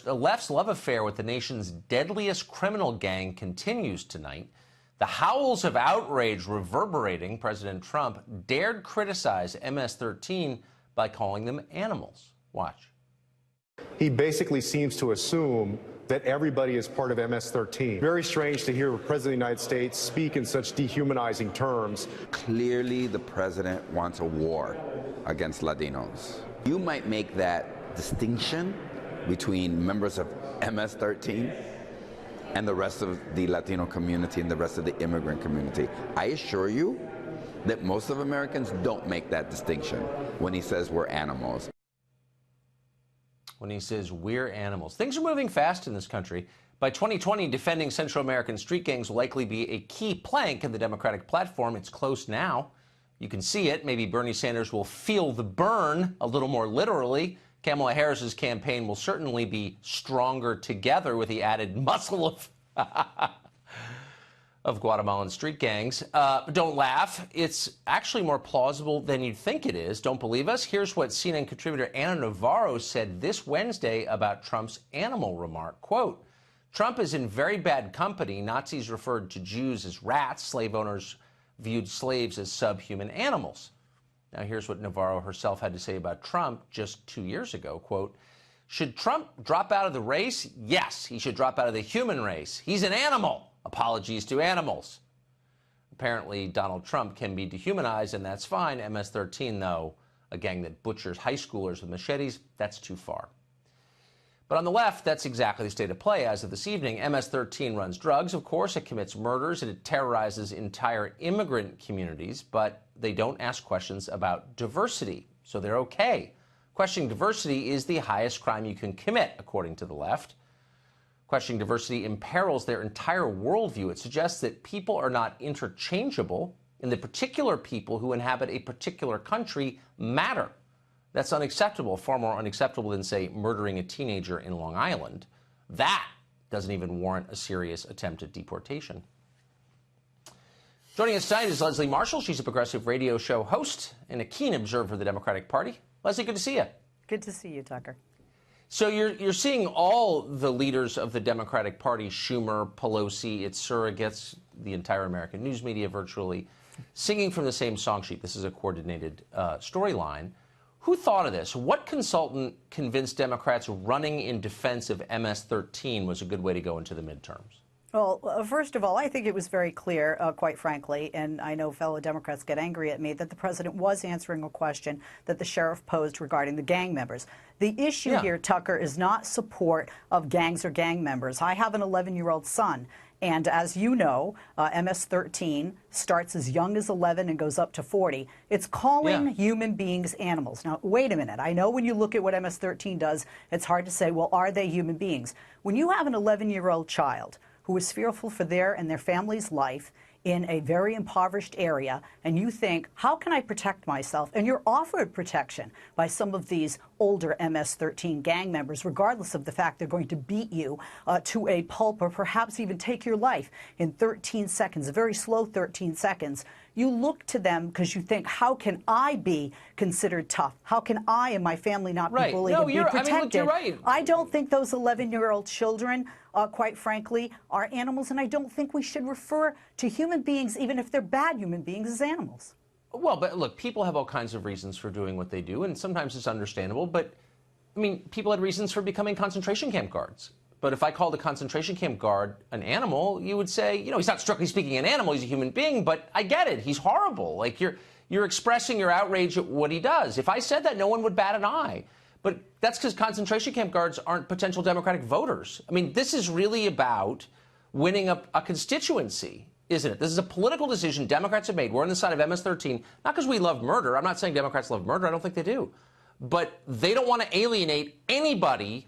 the left's love affair with the nation's deadliest criminal gang continues tonight. The howls of outrage reverberating. President Trump dared criticize MS-13 by calling them animals. Watch. He basically seems to assume that everybody is part of MS-13. Very strange to hear the President of the United States speak in such dehumanizing terms. Clearly, the president wants a war against Latinos. You might make that distinction between members of MS-13 and the rest of the Latino community and the rest of the immigrant community. I assure you that most of Americans don't make that distinction when he says we're animals. When he says we're animals. Things are moving fast in this country. By 2020, defending Central American street gangs will likely be a key plank in the Democratic platform. It's close now. You can see it. Maybe Bernie Sanders will feel the burn a little more literally. Kamala Harris's campaign will certainly be stronger together with the added muscle of Guatemalan street gangs. Don't laugh. It's actually more plausible than you'd think it is. Don't believe us? Here's what CNN contributor Ana Navarro said this Wednesday about Trump's animal remark. Quote, Trump is in very bad company. Nazis referred to Jews as rats. Slave owners viewed slaves as subhuman animals. Now, here's what Navarro herself had to say about Trump just 2 years ago. Quote, should Trump drop out of the race? Yes, he should drop out of the human race. He's an animal. Apologies to animals. Apparently, Donald Trump can be dehumanized, and that's fine. MS-13, though, a gang that butchers high schoolers with machetes, that's too far. But on the left, that's exactly the state of play as of this evening. MS-13 runs drugs, of course. It commits murders, and it terrorizes entire immigrant communities. But they don't ask questions about diversity, so they're okay. Questioning diversity is the highest crime you can commit, according to the left. Questioning diversity imperils their entire worldview. It suggests that people are not interchangeable, and the particular people who inhabit a particular country matter. That's unacceptable, far more unacceptable than, say, murdering a teenager in Long Island. That doesn't even warrant a serious attempt at deportation. Joining us tonight is Leslie Marshall. She's a progressive radio show host and a keen observer of the Democratic Party. Leslie, good to see you. Good to see you, Tucker. So you're seeing all the leaders of the Democratic Party, Schumer, Pelosi, its surrogates, the entire American news media virtually, singing from the same song sheet. This is a coordinated storyline. Who thought of this? What consultant convinced Democrats running in defense of MS-13 was a good way to go into the midterms? Well, first of all, I think it was very clear, quite frankly, and I know fellow Democrats get angry at me, that the president was answering a question that the sheriff posed regarding the gang members. The issue here, Tucker, is not support of gangs or gang members. I have an 11-year-old son. And as you know, MS-13 starts as young as 11 and goes up to 40. It's calling human beings animals. Now, wait a minute. I know when you look at what MS-13 does, it's hard to say, well, are they human beings? When you have an 11-year-old child who is fearful for their and their family's life in a very impoverished area, and you think, how can I protect myself? And you're offered protection by some of these older MS-13 gang members, regardless of the fact they're going to beat you to a pulp or perhaps even take your life in 13 seconds, a very slow 13 seconds. You look to them because you think, how can I be considered tough? How can I and my family not be bullied and be protected? I mean, look, you're right. I don't think those 11-year-old children, quite frankly, are animals, and I don't think we should refer to human beings, even if they're bad human beings, as animals. Well, but look, people have all kinds of reasons for doing what they do, and sometimes it's understandable. But, I mean, people had reasons for becoming concentration camp guards. But if I called a concentration camp guard an animal, you would say, you know, he's not strictly speaking an animal, he's a human being, but I get it. He's horrible. Like, you're expressing your outrage at what he does. If I said that, no one would bat an eye. But that's because concentration camp guards aren't potential Democratic voters. I mean, this is really about winning a constituency, isn't it? This is a political decision Democrats have made. We're on the side of MS-13, not because we love murder. I'm not saying Democrats love murder. I don't think they do. But they don't want to alienate anybody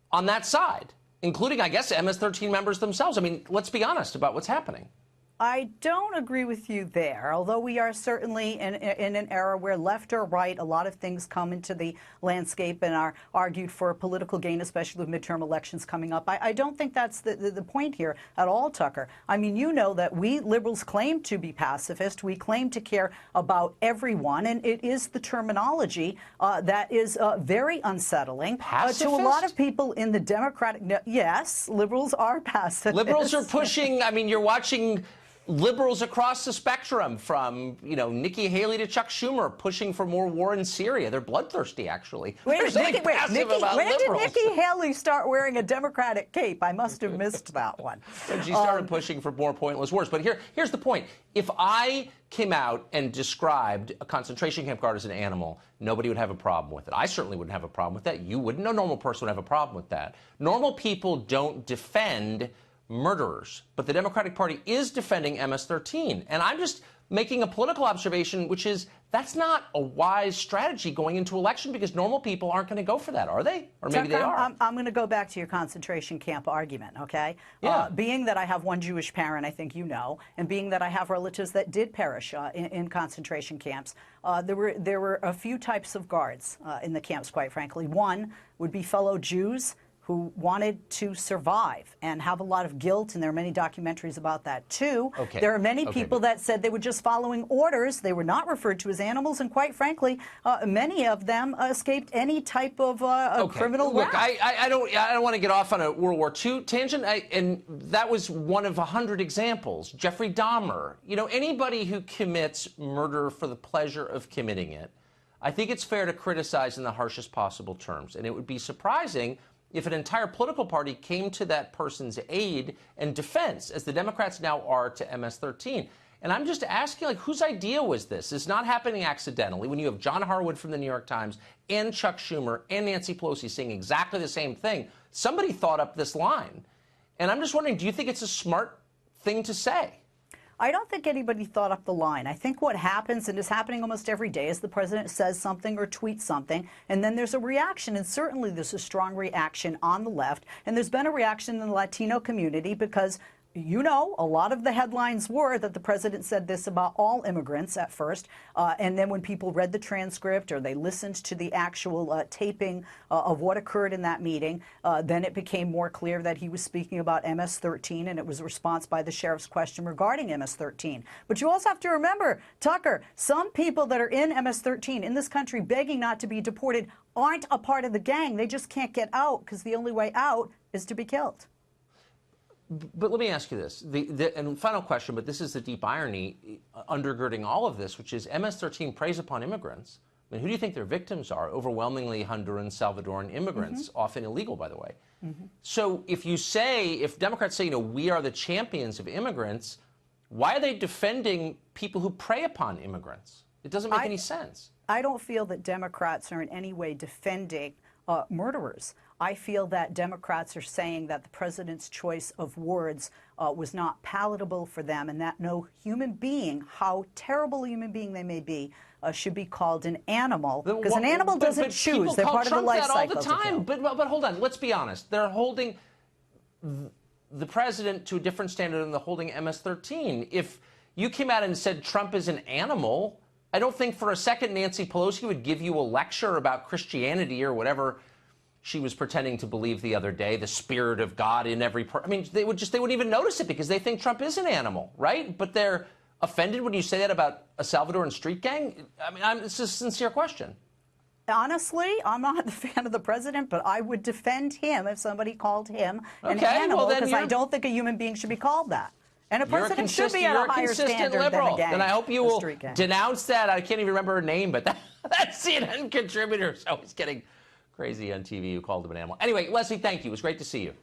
on that side, including, I guess, MS-13 members themselves. I mean, let's be honest about what's happening. I don't agree with you there, although we are certainly in an era where left or right, a lot of things come into the landscape and are argued for political gain, especially with midterm elections coming up. I don't think that's the point here at all, Tucker. I mean, you know that we liberals claim to be pacifist. We claim to care about everyone, and it is the terminology that is very unsettling to a lot of people in the Democratic. Yes, liberals are pacifist. Liberals are pushing, I mean, you're watching liberals across the spectrum from, Nikki Haley to Chuck Schumer pushing for more war in Syria. They're bloodthirsty, actually. When did liberals. Nikki Haley start wearing a Democratic cape? I must have missed that one. And she started pushing for more pointless wars. But here's the point. If I came out and described a concentration camp guard as an animal, nobody would have a problem with it. I certainly wouldn't have a problem with that. You wouldn't. No normal person would have a problem with that. Normal people don't defend murderers, but the Democratic Party is defending MS-13. And I'm just making a political observation, which is that's not a wise strategy going into election because normal people aren't going to go for that, are they? Or maybe Tucker, they are. I'm going to go back to your concentration camp argument, okay? Yeah. Being that I have one Jewish parent, I think you know, and being that I have relatives that did perish in concentration camps, there were a few types of guards in the camps, quite frankly. One would be fellow Jews who wanted to survive and have a lot of guilt, and there are many documentaries about that. Two, there are many people that said they were just following orders. They were not referred to as animals, and quite frankly, many of them escaped any type of criminal Look, wrath. I don't want to get off on a World War II tangent, and that was one of 100 examples. Jeffrey Dahmer, anybody who commits murder for the pleasure of committing it, I think it's fair to criticize in the harshest possible terms, and it would be surprising if an entire political party came to that person's aid and defense, as the Democrats now are to MS-13. And I'm just asking, whose idea was this? It's not happening accidentally when you have John Harwood from the New York Times and Chuck Schumer and Nancy Pelosi saying exactly the same thing. Somebody thought up this line. And I'm just wondering, do you think it's a smart thing to say? I don't think anybody thought up the line. I think what happens, and is happening almost every day, is the president says something or tweets something, and then there's a reaction, and certainly there's a strong reaction on the left, and there's been a reaction in the Latino community because a lot of the headlines were that the president said this about all immigrants at first, and then when people read the transcript or they listened to the actual taping of what occurred in that meeting, then it became more clear that he was speaking about MS-13, and it was a response by the sheriff's question regarding MS-13. But you also have to remember, Tucker, some people that are in MS-13 in this country begging not to be deported aren't a part of the gang. They just can't get out because the only way out is to be killed. But let me ask you this, and final question, but this is the deep irony undergirding all of this, which is MS-13 preys upon immigrants. I mean, who do you think their victims are? Overwhelmingly Honduran, Salvadoran immigrants, often illegal, by the way. So if Democrats say, we are the champions of immigrants, why are they defending people who prey upon immigrants? It doesn't make any sense. I don't feel that Democrats are in any way defending murderers. I feel that Democrats are saying that the president's choice of words was not palatable for them, and that no human being, how terrible a human being they may be, should be called an animal, because an animal doesn't choose. They're part of the life cycle. People call Trump that all the time. But hold on, let's be honest. They're holding the president to a different standard than they're holding MS-13. If you came out and said Trump is an animal, I don't think for a second Nancy Pelosi would give you a lecture about Christianity or whatever she was pretending to believe the other day, the spirit of God in every person. I mean, they wouldn't even notice it because they think Trump is an animal, right? But they're offended when you say that about a Salvadoran street gang? I mean, it's a sincere question. Honestly, I'm not a fan of the president, but I would defend him if somebody called him an animal, because I don't think a human being should be called that. And a president should be at a higher standard liberal. than a gang. And I hope you will denounce that. I can't even remember her name, but that CNN contributor is always getting crazy on TV who called him an animal. Anyway, Leslie, thank you. It was great to see you.